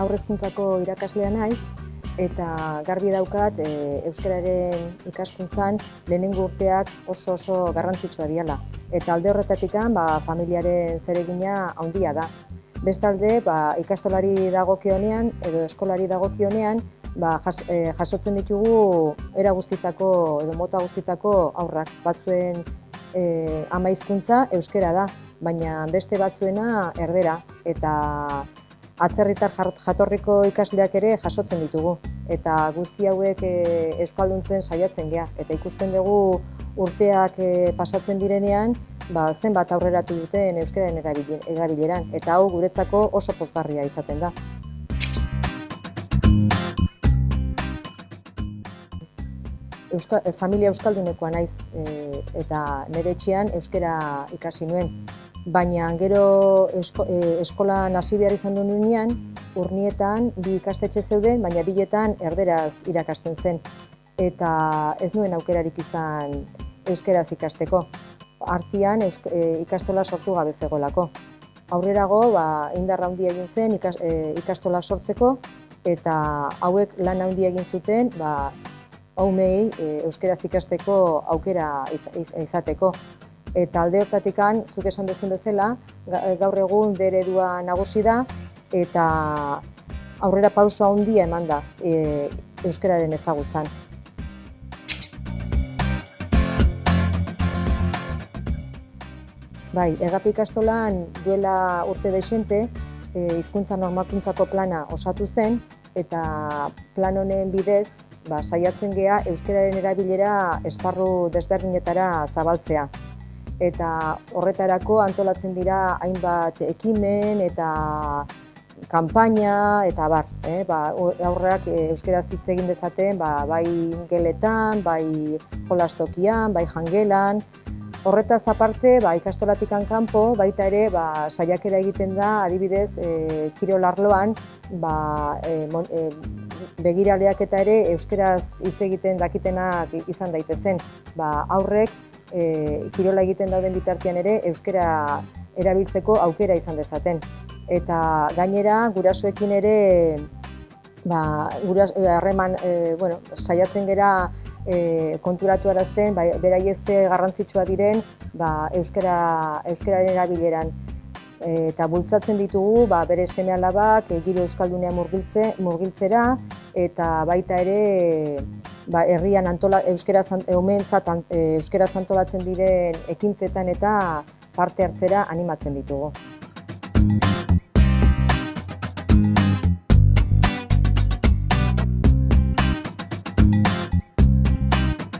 haur-hezkuntzako irakaslea naiz eta garbi daukat euskararen ikaskuntzan lehenengo urteak oso garrantzitsua diala. Eta alde horretatik familiaren zeregina handia da. Bestalde, ikastolari dagokionean edo eskolari dagokionean jasotzen ditugu era guztitako edo mota guztitako haurrak. Batzuen ama hizkuntza euskara da, baina beste batzuena erdera eta atzerritar jatorriko ikasleak ere jasotzen ditugu. Eta guzti hauek euskalduntzen saiatzen gea. Eta ikusten dugu urteak pasatzen direnean, zenbat aurreratu duten euskararen erabileran. Eta hau guretzako oso pozgarria izaten da. Familia euskaldunekoa naiz eta nire etxean euskara ikasi nuen. Baina gero eskolan hasi behar izan duen unean, Urnietan bi ikastetxe zeuden, baina biletan erderaz irakasten zen. Eta ez nuen aukerarik izan euskaraz ikasteko. Artean ikastola sortu gabe zegoelako. Aurrerago indar handia egin zen ikastola sortzeko eta hauek lan handia egin zuten haumei euskaraz ikasteko aukera izateko. Eta alde horretatik, zuk esan duzun bezala, gaur egun D eredua nagusi da eta aurrera pauso handia eman da euskararen ezagutzan. EGAP ikastolan duela urte dezente hizkuntza normalkuntzako plana osatu zen eta plan honen bidez saiatzen gea euskararen erabilera esparru desberdinetara zabaltzea. Eta horretarako antolatzen dira hainbat ekimen eta kanpaina eta abar. Haurrak euskaraz hitz egin dezaten bai geletan, bai jolastokian, bai jangelan. Horretaz aparte, ikastolatik kanpo baita ere saiakera egiten da adibidez kirol arloan begiraleak eta ere euskaraz hitz egiten dakitenak izan daitezen. Haurrek kirola egiten dauden bitartean ere euskara erabiltzeko aukera izan dezaten. Eta gainera gurasoekin ere harreman saiatzen gera konturatuarazten beraiek ze garrantzitsua diren euskararen erabileran. Eta bultzatzen ditugu bere seme-alabak giro euskaldunean murgiltzera eta baita ere herrian euskaraz antolatzen diren ekintzetan eta parte hartzera animatzen ditugu.